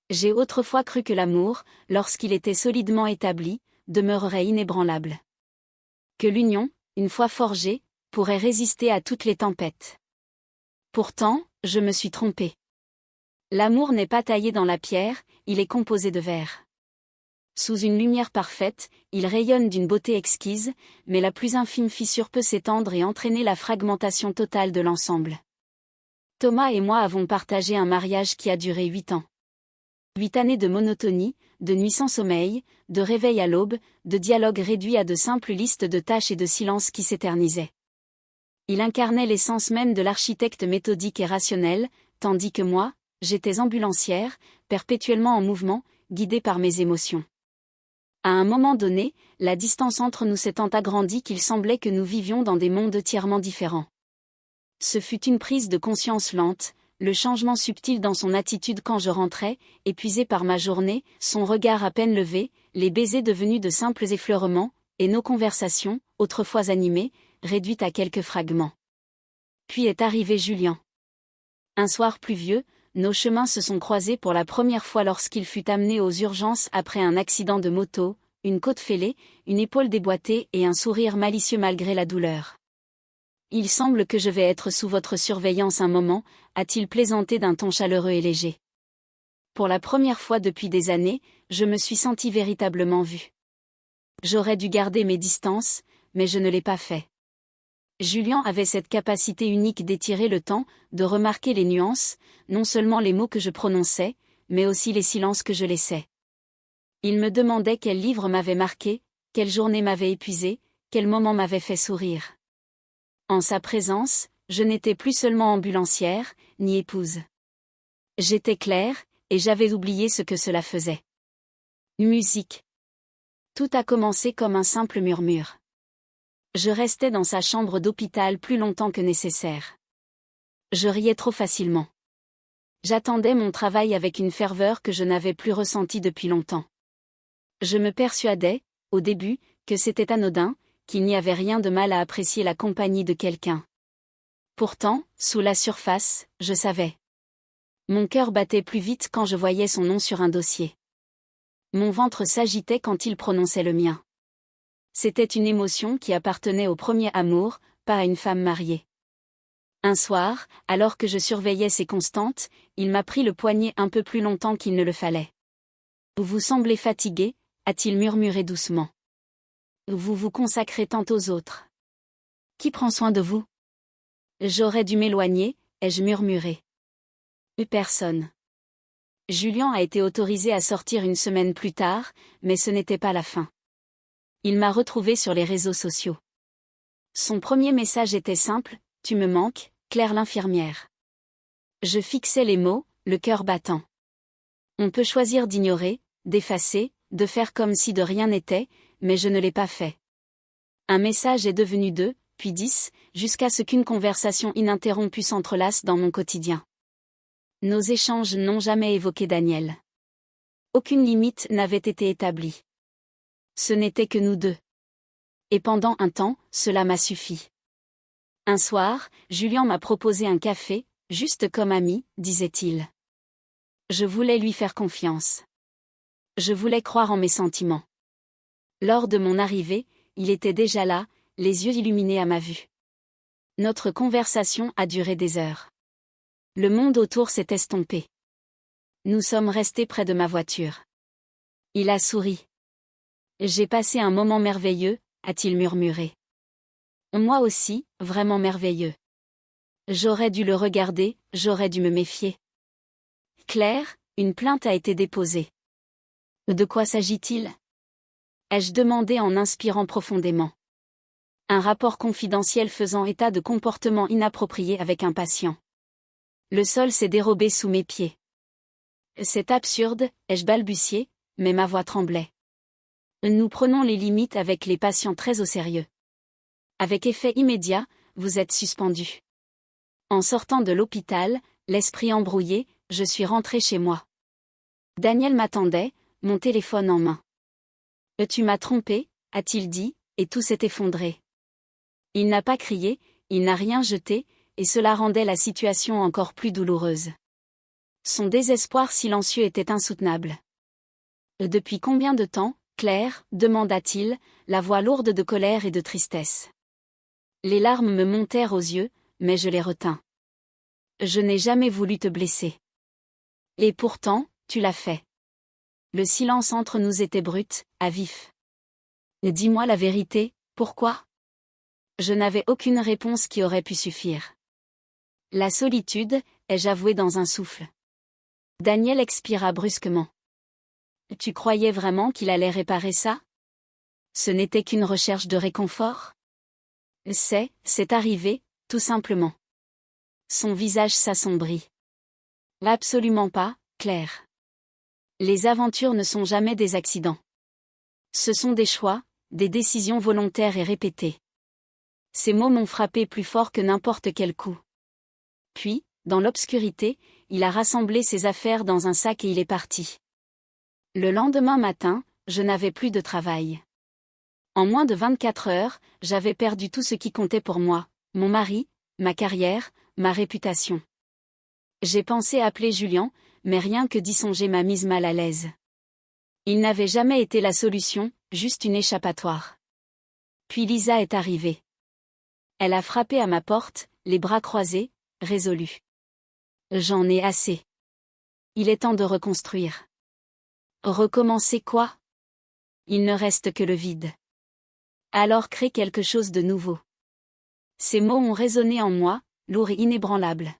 J'ai autrefois cru que l'amour, lorsqu'il était solidement établi, demeurerait inébranlable. Que l'union, une fois forgée, pourrait résister à toutes les tempêtes. Pourtant, je me suis trompée. L'amour n'est pas taillé dans la pierre, il est composé de verre. Sous une lumière parfaite, il rayonne d'une beauté exquise, mais la plus infime fissure peut s'étendre et entraîner la fragmentation totale de l'ensemble. Thomas et moi avons partagé un mariage qui a duré 8 ans. 8 années de monotonie, de nuits sans sommeil, de réveil à l'aube, de dialogues réduits à de simples listes de tâches et de silences qui s'éternisaient. Il incarnait l'essence même de l'architecte méthodique et rationnel, tandis que moi, j'étais ambulancière, perpétuellement en mouvement, guidée par mes émotions. À un moment donné, la distance entre nous s'étant agrandie qu'il semblait que nous vivions dans des mondes entièrement différents. Ce fut une prise de conscience lente, le changement subtil dans son attitude quand je rentrais, épuisé par ma journée, son regard à peine levé, les baisers devenus de simples effleurements, et nos conversations, autrefois animées, réduites à quelques fragments. Puis est arrivé Julien. Un soir pluvieux, nos chemins se sont croisés pour la première fois lorsqu'il fut amené aux urgences après un accident de moto, une côte fêlée, une épaule déboîtée et un sourire malicieux malgré la douleur. « Il semble que je vais être sous votre surveillance un moment », a-t-il plaisanté d'un ton chaleureux et léger. Pour la première fois depuis des années, je me suis senti véritablement vue. J'aurais dû garder mes distances, mais je ne l'ai pas fait. Julien avait cette capacité unique d'étirer le temps, de remarquer les nuances, non seulement les mots que je prononçais, mais aussi les silences que je laissais. Il me demandait quel livre m'avait marqué, quelle journée m'avait épuisé, quel moment m'avait fait sourire. En sa présence, je n'étais plus seulement ambulancière, ni épouse. J'étais claire, et j'avais oublié ce que cela faisait. Musique. Tout a commencé comme un simple murmure. Je restais dans sa chambre d'hôpital plus longtemps que nécessaire. Je riais trop facilement. J'attendais mon travail avec une ferveur que je n'avais plus ressentie depuis longtemps. Je me persuadais, au début, que c'était anodin, qu'il n'y avait rien de mal à apprécier la compagnie de quelqu'un. Pourtant, sous la surface, je savais. Mon cœur battait plus vite quand je voyais son nom sur un dossier. Mon ventre s'agitait quand il prononçait le mien. C'était une émotion qui appartenait au premier amour, pas à une femme mariée. Un soir, alors que je surveillais ses constantes, il m'a pris le poignet un peu plus longtemps qu'il ne le fallait. « Vous semblez fatigué », a-t-il murmuré doucement. « Vous vous consacrez tant aux autres. Qui prend soin de vous ? » J'aurais dû m'éloigner, ai-je murmuré. Personne. Julien a été autorisé à sortir une semaine plus tard, mais ce n'était pas la fin. Il m'a retrouvée sur les réseaux sociaux. Son premier message était simple, « Tu me manques, Claire l'infirmière ». Je fixais les mots, le cœur battant. On peut choisir d'ignorer, d'effacer, de faire comme si de rien n'était, mais je ne l'ai pas fait. Un message est devenu 2, puis 10, jusqu'à ce qu'une conversation ininterrompue s'entrelace dans mon quotidien. Nos échanges n'ont jamais évoqué Daniel. Aucune limite n'avait été établie. Ce n'était que nous deux. Et pendant un temps, cela m'a suffi. Un soir, Julien m'a proposé un café, juste comme ami, disait-il. Je voulais lui faire confiance. Je voulais croire en mes sentiments. Lors de mon arrivée, il était déjà là, les yeux illuminés à ma vue. Notre conversation a duré des heures. Le monde autour s'est estompé. Nous sommes restés près de ma voiture. Il a souri. J'ai passé un moment merveilleux, a-t-il murmuré. Moi aussi, vraiment merveilleux. J'aurais dû le regarder, j'aurais dû me méfier. Claire, une plainte a été déposée. De quoi s'agit-il ? Ai-je demandé en inspirant profondément. Un rapport confidentiel faisant état de comportements inappropriés avec un patient. Le sol s'est dérobé sous mes pieds. C'est absurde, ai-je balbutié, mais ma voix tremblait. Nous prenons les limites avec les patients très au sérieux. Avec effet immédiat, vous êtes suspendu. En sortant de l'hôpital, l'esprit embrouillé, je suis rentré chez moi. Daniel m'attendait, mon téléphone en main. « Tu m'as trompé », a-t-il dit, et tout s'est effondré. Il n'a pas crié, il n'a rien jeté, et cela rendait la situation encore plus douloureuse. Son désespoir silencieux était insoutenable. Depuis combien de temps, Claire, demanda-t-il, la voix lourde de colère et de tristesse. Les larmes me montèrent aux yeux, mais je les retins. Je n'ai jamais voulu te blesser. Et pourtant, tu l'as fait. Le silence entre nous était brut, à vif. Dis-moi la vérité, pourquoi ? Je n'avais aucune réponse qui aurait pu suffire. La solitude, ai-je avoué dans un souffle. Daniel expira brusquement. Tu croyais vraiment qu'il allait réparer ça ? Ce n'était qu'une recherche de réconfort ? C'est arrivé, tout simplement. Son visage s'assombrit. Absolument pas, Claire. Les aventures ne sont jamais des accidents. Ce sont des choix, des décisions volontaires et répétées. Ces mots m'ont frappé plus fort que n'importe quel coup. Puis, dans l'obscurité, il a rassemblé ses affaires dans un sac et il est parti. Le lendemain matin, je n'avais plus de travail. En moins de 24 heures, j'avais perdu tout ce qui comptait pour moi, mon mari, ma carrière, ma réputation. J'ai pensé appeler Julien, mais rien que d'y songer m'a mise mal à l'aise. Il n'avait jamais été la solution, juste une échappatoire. Puis Lisa est arrivée. Elle a frappé à ma porte, les bras croisés, résolue. J'en ai assez. Il est temps de reconstruire. Recommencer quoi ? Il ne reste que le vide. Alors crée quelque chose de nouveau. Ces mots ont résonné en moi, lourds et inébranlables.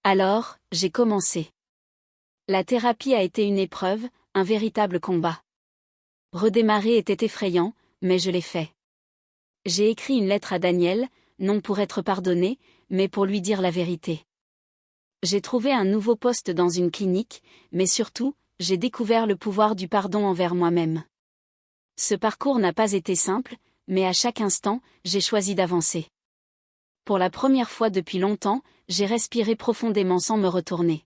Alors, j'ai commencé. La thérapie a été une épreuve, un véritable combat. Redémarrer était effrayant, mais je l'ai fait. J'ai écrit une lettre à Daniel, non pour être pardonné, mais pour lui dire la vérité. J'ai trouvé un nouveau poste dans une clinique, mais surtout, j'ai découvert le pouvoir du pardon envers moi-même. Ce parcours n'a pas été simple, mais à chaque instant, j'ai choisi d'avancer. Pour la première fois depuis longtemps, j'ai respiré profondément sans me retourner.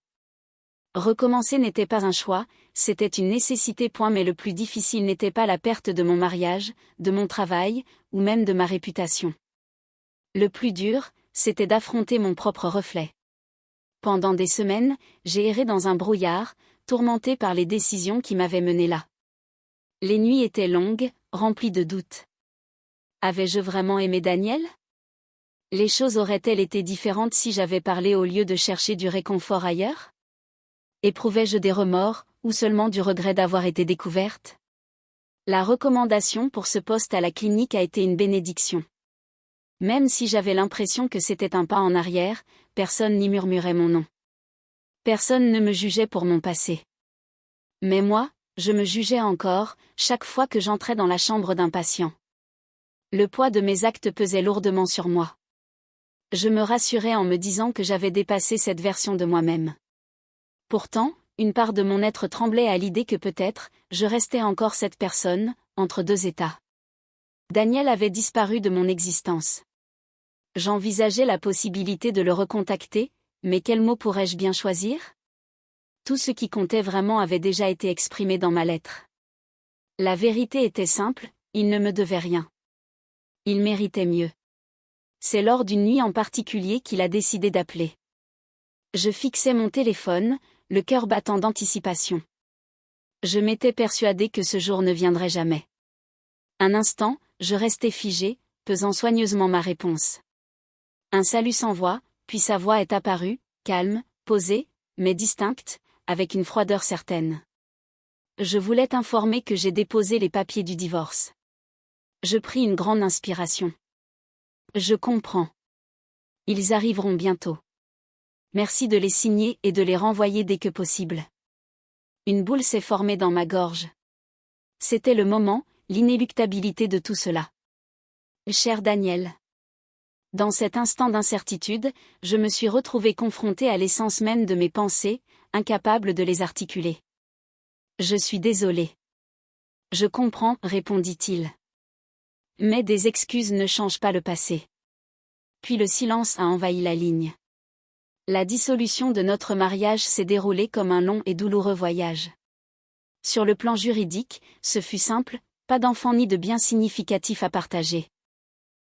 Recommencer n'était pas un choix, c'était une nécessité. Mais le plus difficile n'était pas la perte de mon mariage, de mon travail, ou même de ma réputation. Le plus dur, c'était d'affronter mon propre reflet. Pendant des semaines, j'ai erré dans un brouillard, tourmenté par les décisions qui m'avaient mené là. Les nuits étaient longues, remplies de doutes. Avais-je vraiment aimé Daniel ? Les choses auraient-elles été différentes si j'avais parlé au lieu de chercher du réconfort ailleurs ? Éprouvais-je des remords, ou seulement du regret d'avoir été découverte ? La recommandation pour ce poste à la clinique a été une bénédiction. Même si j'avais l'impression que c'était un pas en arrière, personne n'y murmurait mon nom. Personne ne me jugeait pour mon passé. Mais moi, je me jugeais encore, chaque fois que j'entrais dans la chambre d'un patient. Le poids de mes actes pesait lourdement sur moi. Je me rassurais en me disant que j'avais dépassé cette version de moi-même. Pourtant, une part de mon être tremblait à l'idée que peut-être, je restais encore cette personne, entre deux états. Daniel avait disparu de mon existence. J'envisageais la possibilité de le recontacter, mais quel mot pourrais-je bien choisir ? Tout ce qui comptait vraiment avait déjà été exprimé dans ma lettre. La vérité était simple, il ne me devait rien. Il méritait mieux. C'est lors d'une nuit en particulier qu'il a décidé d'appeler. Je fixais mon téléphone, le cœur battant d'anticipation. Je m'étais persuadée que ce jour ne viendrait jamais. Un instant, je restais figée, pesant soigneusement ma réponse. Un salut sans voix, puis sa voix est apparue, calme, posée, mais distincte, avec une froideur certaine. Je voulais t'informer que j'ai déposé les papiers du divorce. Je pris une grande inspiration. Je comprends. Ils arriveront bientôt. Merci de les signer et de les renvoyer dès que possible. Une boule s'est formée dans ma gorge. C'était le moment, l'inéluctabilité de tout cela. Cher Daniel. Dans cet instant d'incertitude, je me suis retrouvée confrontée à l'essence même de mes pensées, incapable de les articuler. Je suis désolée. Je comprends, répondit-il. Mais des excuses ne changent pas le passé. Puis le silence a envahi la ligne. La dissolution de notre mariage s'est déroulée comme un long et douloureux voyage. Sur le plan juridique, ce fut simple, pas d'enfant ni de bien significatif à partager.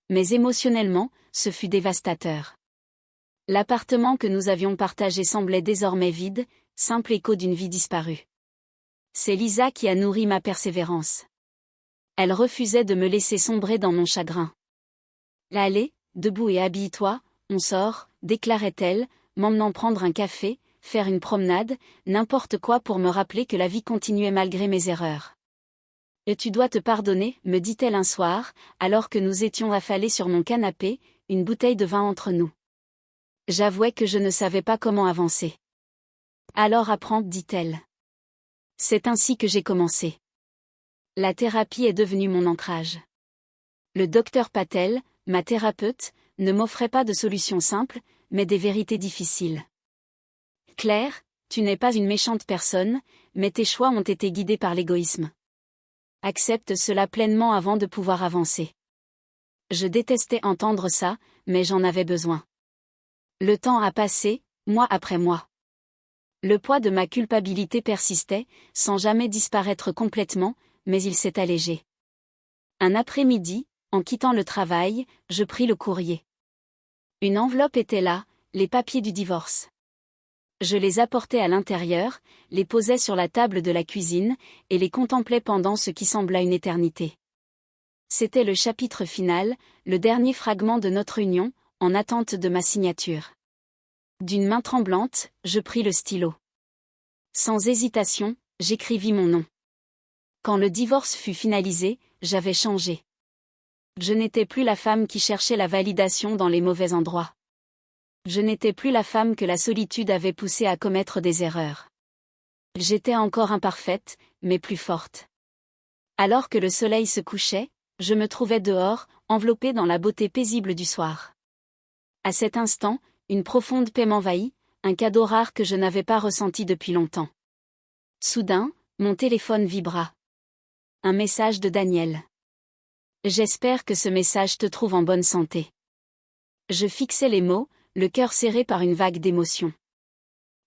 Mais émotionnellement, ce fut dévastateur. L'appartement que nous avions partagé semblait désormais vide, simple écho d'une vie disparue. C'est Lisa qui a nourri ma persévérance. Elle refusait de me laisser sombrer dans mon chagrin. Allez, debout et habille-toi, on sort, déclarait-elle, m'emmenant prendre un café, faire une promenade, n'importe quoi pour me rappeler que la vie continuait malgré mes erreurs. Et tu dois te pardonner, me dit-elle un soir, alors que nous étions affalés sur mon canapé, une bouteille de vin entre nous. J'avouais que je ne savais pas comment avancer. Alors apprends, dit-elle. C'est ainsi que j'ai commencé. La thérapie est devenue mon ancrage. Le docteur Patel, ma thérapeute, ne m'offrait pas de solutions simples, mais des vérités difficiles. Claire, tu n'es pas une méchante personne, mais tes choix ont été guidés par l'égoïsme. Accepte cela pleinement avant de pouvoir avancer. Je détestais entendre ça, mais j'en avais besoin. Le temps a passé, mois après mois. Le poids de ma culpabilité persistait, sans jamais disparaître complètement, mais il s'est allégé. Un après-midi, en quittant le travail, je pris le courrier. Une enveloppe était là, les papiers du divorce. Je les apportais à l'intérieur, les posais sur la table de la cuisine, et les contemplais pendant ce qui sembla une éternité. C'était le chapitre final, le dernier fragment de notre union, en attente de ma signature. D'une main tremblante, je pris le stylo. Sans hésitation, j'écrivis mon nom. Quand le divorce fut finalisé, j'avais changé. Je n'étais plus la femme qui cherchait la validation dans les mauvais endroits. Je n'étais plus la femme que la solitude avait poussée à commettre des erreurs. J'étais encore imparfaite, mais plus forte. Alors que le soleil se couchait, je me trouvais dehors, enveloppée dans la beauté paisible du soir. À cet instant, une profonde paix m'envahit, un cadeau rare que je n'avais pas ressenti depuis longtemps. Soudain, mon téléphone vibra. Un message de Daniel. J'espère que ce message te trouve en bonne santé. Je fixais les mots, le cœur serré par une vague d'émotion.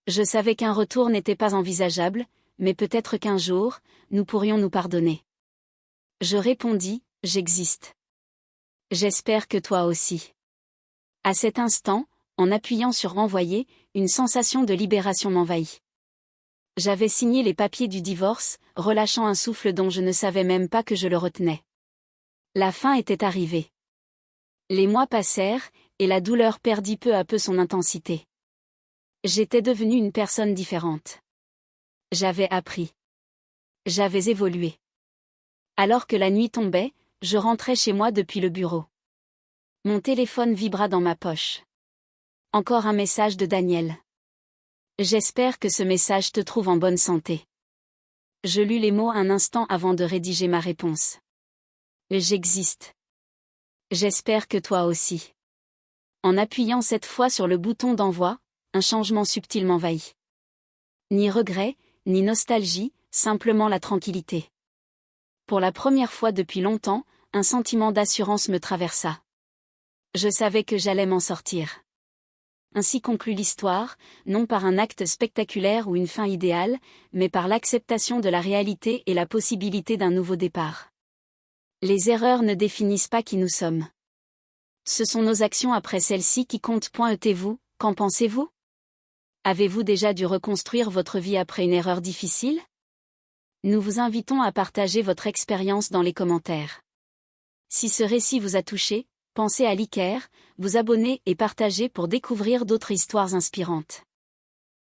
Je savais qu'un retour n'était pas envisageable, mais peut-être qu'un jour, nous pourrions nous pardonner. Je répondis, j'existe. J'espère que toi aussi. À cet instant, en appuyant sur renvoyer, une sensation de libération m'envahit. J'avais signé les papiers du divorce, relâchant un souffle dont je ne savais même pas que je le retenais. La fin était arrivée. Les mois passèrent, et la douleur perdit peu à peu son intensité. J'étais devenue une personne différente. J'avais appris. J'avais évolué. Alors que la nuit tombait, je rentrais chez moi depuis le bureau. Mon téléphone vibra dans ma poche. Encore un message de Daniel. J'espère que ce message te trouve en bonne santé. Je lus les mots un instant avant de rédiger ma réponse. J'existe. J'espère que toi aussi. En appuyant cette fois sur le bouton d'envoi, un changement subtil m'envahit. Ni regret, ni nostalgie, simplement la tranquillité. Pour la première fois depuis longtemps, un sentiment d'assurance me traversa. Je savais que j'allais m'en sortir. Ainsi conclut l'histoire, non par un acte spectaculaire ou une fin idéale, mais par l'acceptation de la réalité et la possibilité d'un nouveau départ. Les erreurs ne définissent pas qui nous sommes. Ce sont nos actions après celles-ci qui comptent. Vous, qu'en pensez-vous? Avez-vous déjà dû reconstruire votre vie après une erreur difficile? Nous vous invitons à partager votre expérience dans les commentaires. Si ce récit vous a touché, pensez à liker, vous abonner et partager pour découvrir d'autres histoires inspirantes.